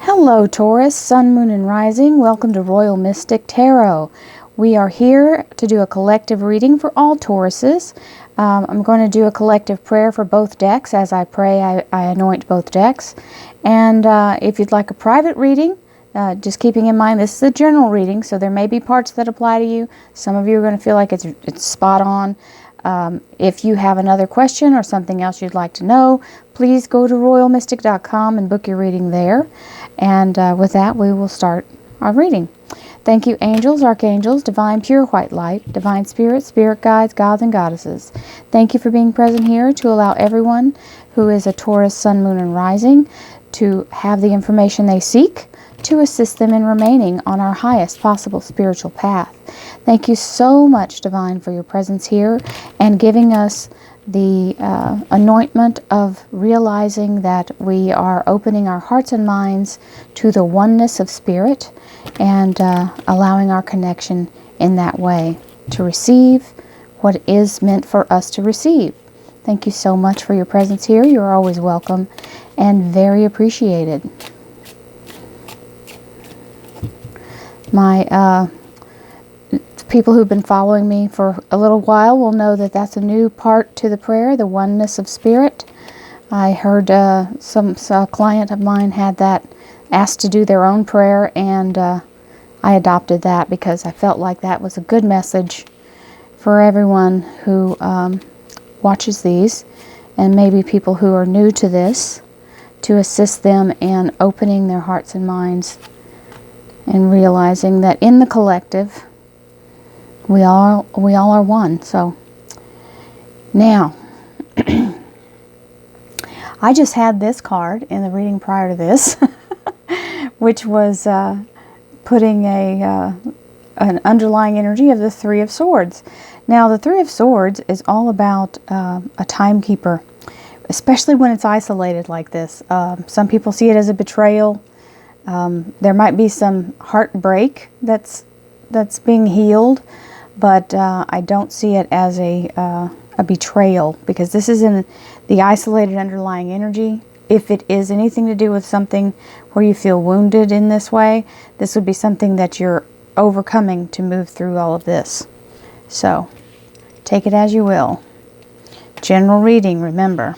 Hello Taurus, Sun, Moon, and Rising. Welcome to Royal Mystic Tarot. We are here to do a collective reading for all Tauruses. I'm going to do a collective prayer for both decks. As I pray, I anoint both decks. And if you'd like a private reading, just keeping in mind this is a general reading, so there may be parts that apply to you. Some of you are going to feel like it's spot on. If you have another question or something else you'd like to know, please go to royalmystic.com and book your reading there. And with that, we will start our reading. Thank you, angels, archangels, divine pure white light, divine spirits, spirit guides, gods, and goddesses. Thank you for being present here to allow everyone who is a Taurus, Sun, Moon, and Rising to have the information they seek to assist them in remaining on our highest possible spiritual path. Thank you so much, Divine, for your presence here and giving us the anointment of realizing that we are opening our hearts and minds to the oneness of spirit and allowing our connection in that way to receive what is meant for us to receive. Thank you so much for your presence here. You're always welcome and very appreciated. My people who've been following me for a little while will know that that's a new part to the prayer, the oneness of spirit. I heard a client of mine had that asked to do their own prayer, and I adopted that because I felt like that was a good message for everyone who watches these, and maybe people who are new to this, to assist them in opening their hearts and minds and realizing that in the collective we all are one. So now I just had this card in the reading prior to this which was putting an underlying energy of the Three of Swords. Now the Three of Swords is all about a timekeeper, especially when it's isolated like this. Some people see it as a betrayal. There might be some heartbreak that's being healed, but I don't see it as a betrayal, because this is in the isolated underlying energy. If it is anything to do with something where you feel wounded in this way, this would be something that you're overcoming to move through all of this. So take it as you will. General reading, remember.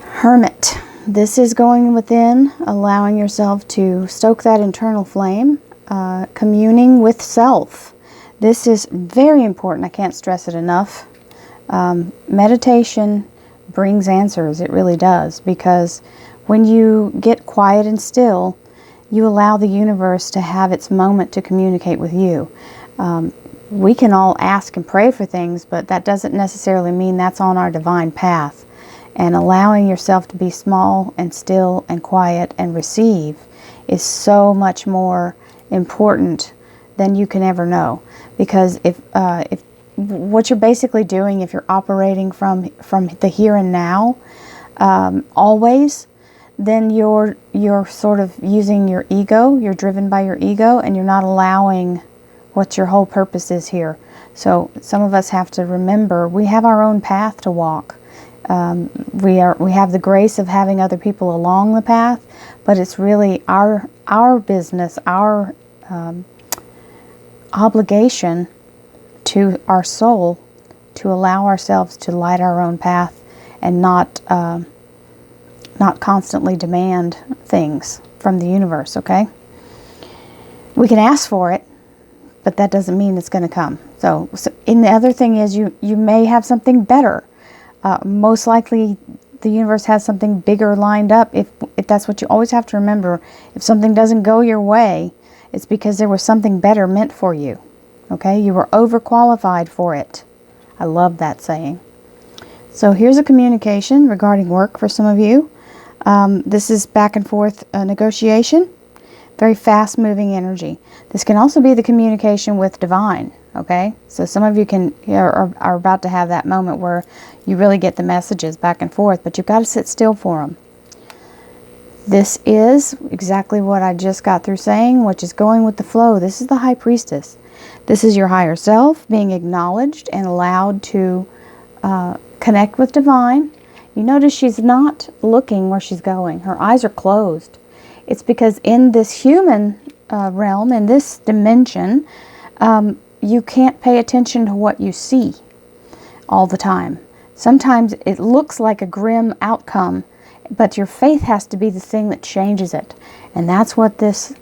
Hermit. This is going within, allowing yourself to stoke that internal flame, communing with self. This is very important. I can't stress it enough. Meditation brings answers. It really does, because when you get quiet and still, you allow the universe to have its moment to communicate with you. We can all ask and pray for things, but that doesn't necessarily mean that's on our divine path. And allowing yourself to be small and still and quiet and receive is so much more important than you can ever know. Because if what you're basically doing, if you're operating from the here and now always, then you're sort of using your ego. You're driven by your ego, and you're not allowing what your whole purpose is here. So some of us have to remember we have our own path to walk. We have the grace of having other people along the path, but it's really our business, our obligation to our soul to allow ourselves to light our own path and not constantly demand things from the universe. Okay, we can ask for it, but that doesn't mean it's going to come. So and the other thing is you may have something better. Most likely the universe has something bigger lined up. If that's what you always have to remember. If something doesn't go your way, it's because there was something better meant for you. Okay, you were overqualified for it. I love that saying. So here's a communication regarding work for some of you. This is back and forth negotiation, very fast moving energy. This can also be the communication with divine. Okay, so some of you are about to have that moment where you really get the messages back and forth, but you've got to sit still for them. This is exactly what I just got through saying, which is going with the flow. This is the High Priestess. This is your higher self being acknowledged and allowed to connect with divine You notice she's not looking where she's going. Her eyes are closed. It's because in this human realm, in this dimension, you can't pay attention to what you see all the time. Sometimes it looks like a grim outcome, but your faith has to be the thing that changes it. And that's what this,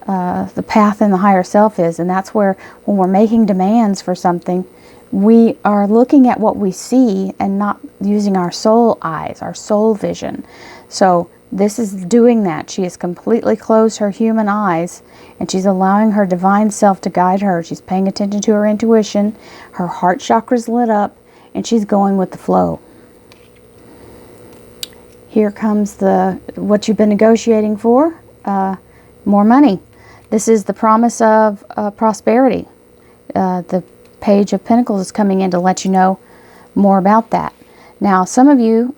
the path in the higher self is. And that's where, when we're making demands for something, we are looking at what we see and not using our soul eyes, our soul vision. So this is doing that. She has completely closed her human eyes, and she's allowing her divine self to guide her. She's paying attention to her intuition. Her heart chakra's lit up, and she's going with the flow. Here comes what you've been negotiating for, more money. This is the promise of prosperity. The Page of Pentacles is coming in to let you know more about that. Now, some of you,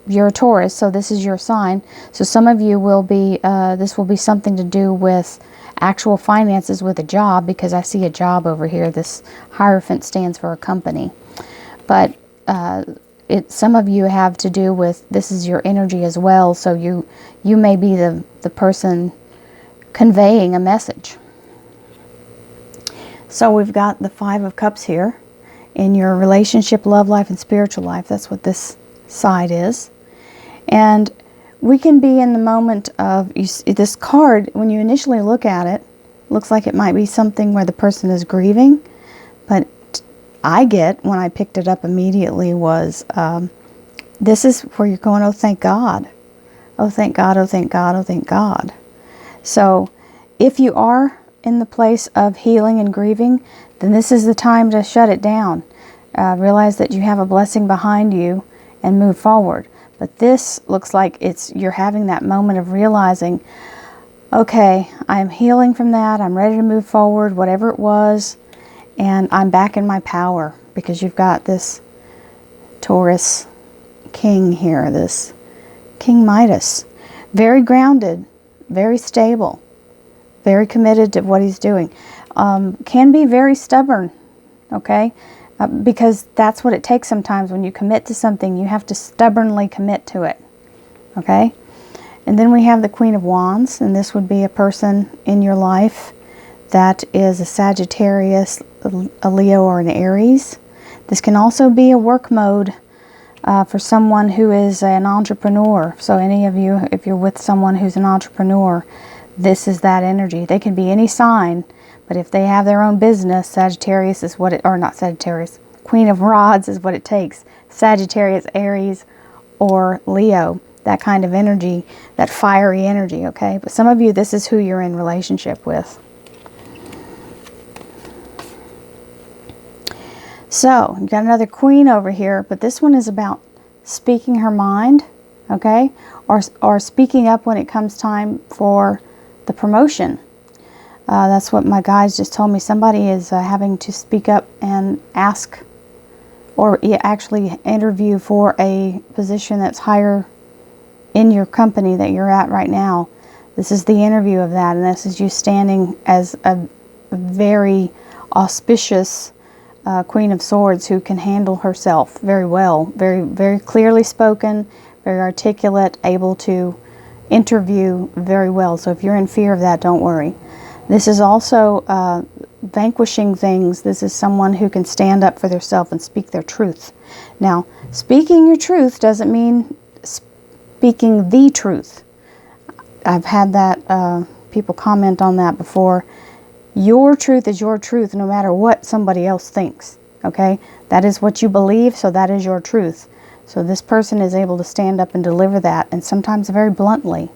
you're a Taurus, so this is your sign. So some of you will be, this will be something to do with actual finances with a job, because I see a job over here. This Hierophant stands for a company. But some of you have to do with, this is your energy as well, so you may be the person conveying a message. So we've got the Five of Cups here in your relationship, love life, and spiritual life. That's what this side is. And we can be in the moment of, you see, this card, when you initially look at it, looks like it might be something where the person is grieving. But I get, when I picked it up immediately, was this is where you're going, oh, thank God. Oh, thank God, oh, thank God, oh, thank God. So if you are in the place of healing and grieving, then this is the time to shut it down. Realize that you have a blessing behind you and move forward. But this looks like you're having that moment of realizing, okay, I'm healing from that. I'm ready to move forward, whatever it was. And I'm back in my power, because you've got this Taurus king here, this King Midas. Very grounded, very stable, very committed to what he's doing. Can be very stubborn, okay? Because that's what it takes sometimes. When you commit to something, you have to stubbornly commit to it, okay? And then we have the Queen of Wands, and this would be a person in your life that is a Sagittarius, a Leo, or an Aries. This can also be a work mode for someone who is an entrepreneur. So any of you, if you're with someone who's an entrepreneur, this is that energy. They can be any sign, but if they have their own business, Sagittarius is what it, or not Sagittarius, Queen of Rods is what it takes. Sagittarius, Aries, or Leo, that kind of energy, that fiery energy, okay? But some of you, this is who you're in relationship with. So, you've got another queen over here, but this one is about speaking her mind, okay? Or speaking up when it comes time for the promotion. That's what my guides just told me. Somebody is having to speak up and ask, or actually interview for a position that's higher in your company that you're at right now. This is the interview of that, and this is you standing as a very auspicious Queen of Swords who can handle herself very well, very, very clearly spoken, very articulate, able to interview very well. So if you're in fear of that, don't worry. This is also vanquishing things. This is someone who can stand up for themselves and speak their truth. Now, speaking your truth doesn't mean speaking the truth. I've had that, people comment on that before. Your truth is your truth no matter what somebody else thinks, okay? That is what you believe, so that is your truth. So this person is able to stand up and deliver that, and sometimes very bluntly.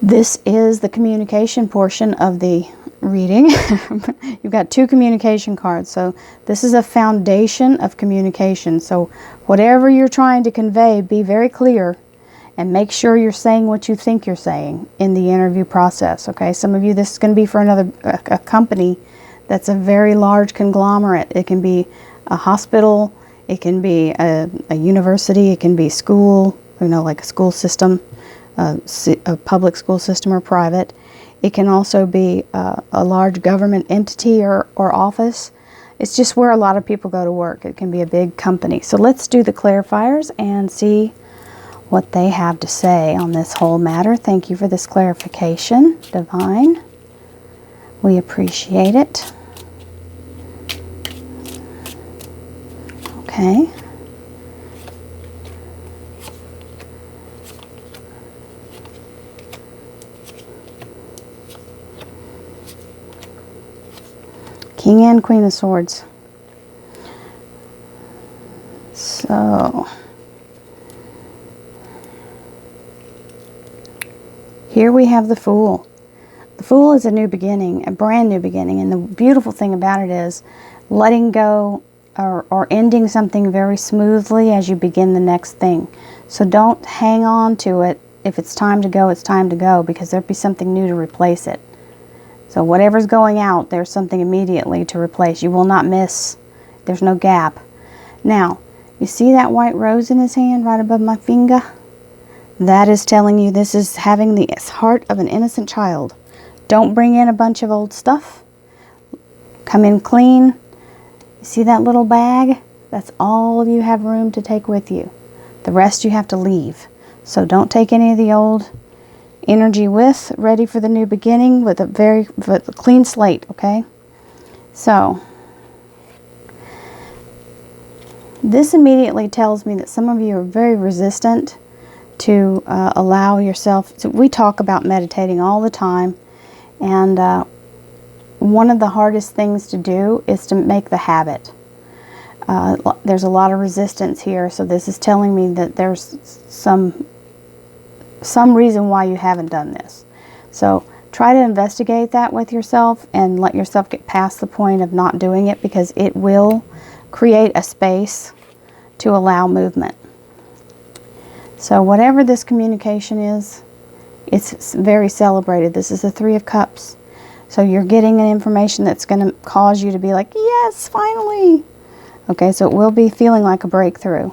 This is the communication portion of the reading. You've got two communication cards, so this is a foundation of communication. So whatever you're trying to convey, be very clear. And make sure you're saying what you think you're saying in the interview process, okay? Some of you, this is going to be for a company that's a very large conglomerate. It can be a hospital, it can be a university, it can be school, you know, like a school system, a public school system or private. It can also be a large government entity or office. It's just where a lot of people go to work. It can be a big company. So let's do the clarifiers and see what they have to say on this whole matter. Thank you for this clarification, Divine. We appreciate it. Okay. King and Queen of Swords. So, here we have the Fool. The Fool is a new beginning, a brand new beginning. And the beautiful thing about it is letting go or ending something very smoothly as you begin the next thing. So don't hang on to it. If it's time to go, it's time to go, because there'll be something new to replace it. So whatever's going out, there's something immediately to replace. You will not miss. There's no gap. Now, you see that white rose in his hand right above my finger? That is telling you this is having the heart of an innocent child. Don't bring in a bunch of old stuff. Come in clean. You see that little bag? That's all you have room to take with you. The rest you have to leave. So don't take any of the old energy with, ready for the new beginning with a clean slate, okay? So, this immediately tells me that some of you are very resistant to allow yourself to, we talk about meditating all the time, and one of the hardest things to do is to make the habit. There's a lot of resistance here, so this is telling me that there's some reason why you haven't done this. So try to investigate that with yourself and let yourself get past the point of not doing it, because it will create a space to allow movement. So whatever this communication is, it's very celebrated. This is the Three of Cups. So you're getting an information that's going to cause you to be like, yes, finally. Okay, so it will be feeling like a breakthrough.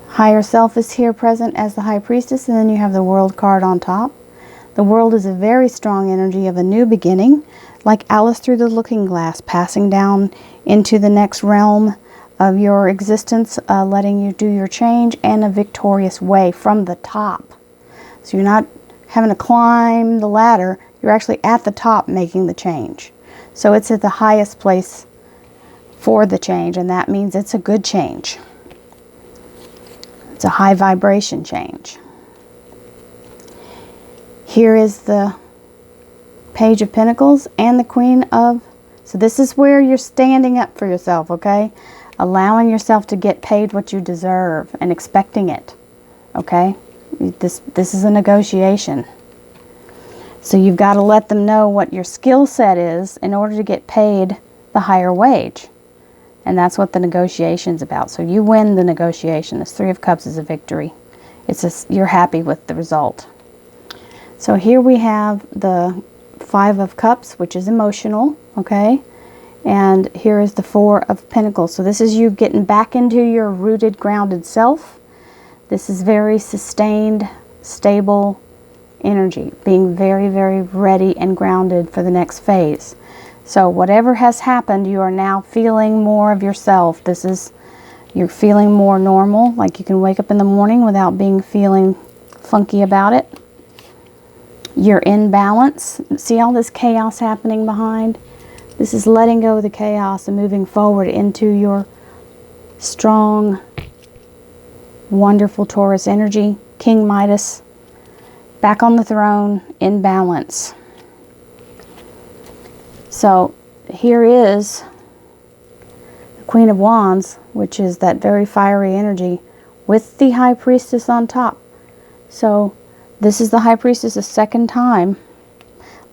Higher Self is here present as the High Priestess, and then you have the World card on top. The World is a very strong energy of a new beginning, like Alice through the looking glass, passing down into the next realm of your existence, letting you do your change, and a victorious way from the top. So you're not having to climb the ladder, you're actually at the top making the change. So it's at the highest place for the change, and that means it's a good change. It's a high vibration change. Here is the Page of Pentacles and the Queen of... So this is where you're standing up for yourself, okay? Allowing yourself to get paid what you deserve and expecting it, okay? This is a negotiation. So you've got to let them know what your skill set is in order to get paid the higher wage. And that's what the negotiation's about. So you win the negotiation. This Three of Cups is a victory. You're happy with the result. So here we have the Five of Cups, which is emotional, okay? And here is the Four of Pentacles. So this is you getting back into your rooted, grounded self. This is very sustained, stable energy, being very, very ready and grounded for the next phase. So whatever has happened, you are now feeling more of yourself. You're feeling more normal, like you can wake up in the morning without feeling funky about it. You're in balance. See all this chaos happening behind? This is letting go of the chaos and moving forward into your strong, wonderful Taurus energy. King Midas, back on the throne, in balance. So here is the Queen of Wands, which is that very fiery energy with the High Priestess on top. So this is the High Priestess' second time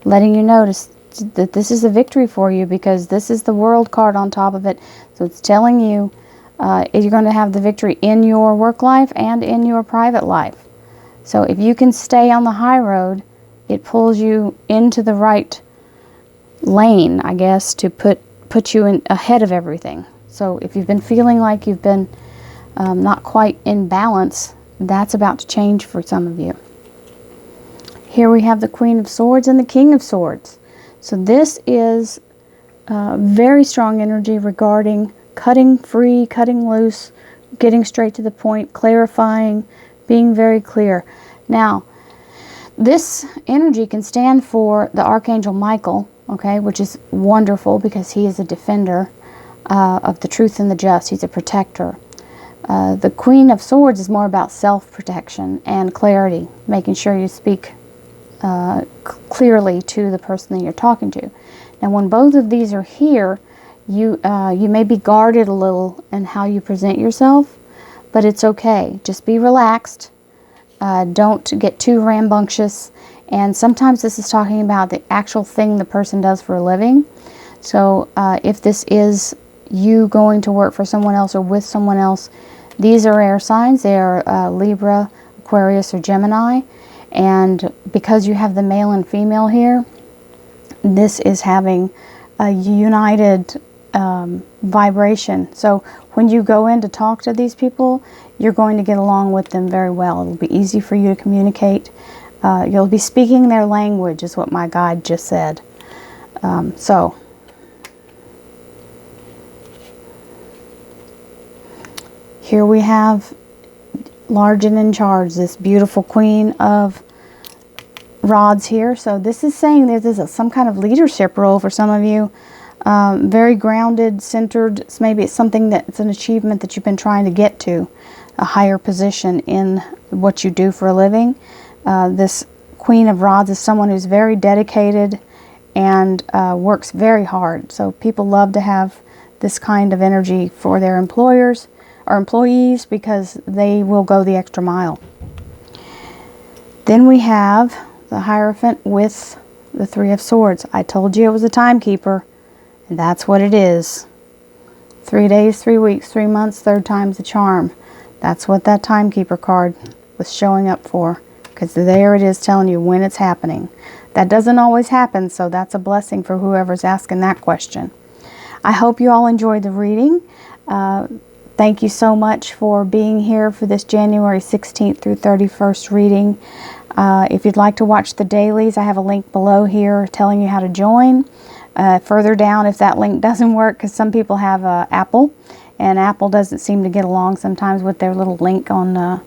letting you notice that this is a victory for you, because this is the World card on top of it. So it's telling you you're going to have the victory in your work life and in your private life. So if you can stay on the high road, it pulls you into the right lane, I guess, to put you in ahead of everything. So if you've been feeling like you've been not quite in balance, that's about to change for some of you. Here we have the Queen of Swords and the King of Swords. So this is very strong energy regarding cutting free, cutting loose, getting straight to the point, clarifying, being very clear. Now, this energy can stand for the Archangel Michael, okay, which is wonderful because he is a defender of the truth and the just. He's a protector. The Queen of Swords is more about self-protection and clarity, making sure you speak clearly to the person that you're talking to. Now, when both of these are here, you may be guarded a little in how you present yourself, but it's okay. Just be relaxed. Don't get too rambunctious. And sometimes this is talking about the actual thing the person does for a living. So if this is you going to work for someone else or with someone else, these are air signs. They are Libra, Aquarius, or Gemini. And because you have the male and female here, this is having a united vibration. So when you go in to talk to these people, you're going to get along with them very well. It'll be easy for you to communicate. You'll be speaking their language, is what my guide just said. So here we have large and in charge, this beautiful Queen of Rods here. So this is saying this is some kind of leadership role for some of you. Very grounded, centered. Maybe it's something that's an achievement that you've been trying to get to, a higher position in what you do for a living. This Queen of Rods is someone who's very dedicated and works very hard. So people love to have this kind of energy for their employers or employees because they will go the extra mile. Then we have the Hierophant with the Three of Swords. I told you it was a timekeeper, and that's what it is. 3 days, 3 weeks, 3 months, third time's the charm. That's what that timekeeper card was showing up for, because there it is telling you when it's happening. That doesn't always happen, so that's a blessing for whoever's asking that question. I hope you all enjoyed the reading. Thank you so much for being here for this January 16th through 31st reading. If you'd like to watch the dailies, I have a link below here telling you how to join. Further down, if that link doesn't work, because some people have Apple, and Apple doesn't seem to get along sometimes with their little link on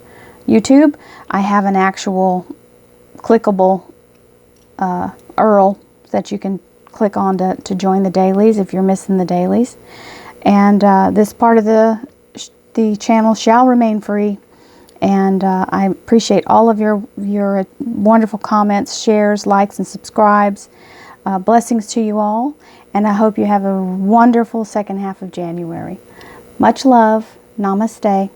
YouTube, I have an actual clickable URL that you can click on to join the dailies if you're missing the dailies. And this part of the channel shall remain free. And I appreciate all of your wonderful comments, shares, likes, and subscribes. Blessings to you all, and I hope you have a wonderful second half of January. Much love. Namaste.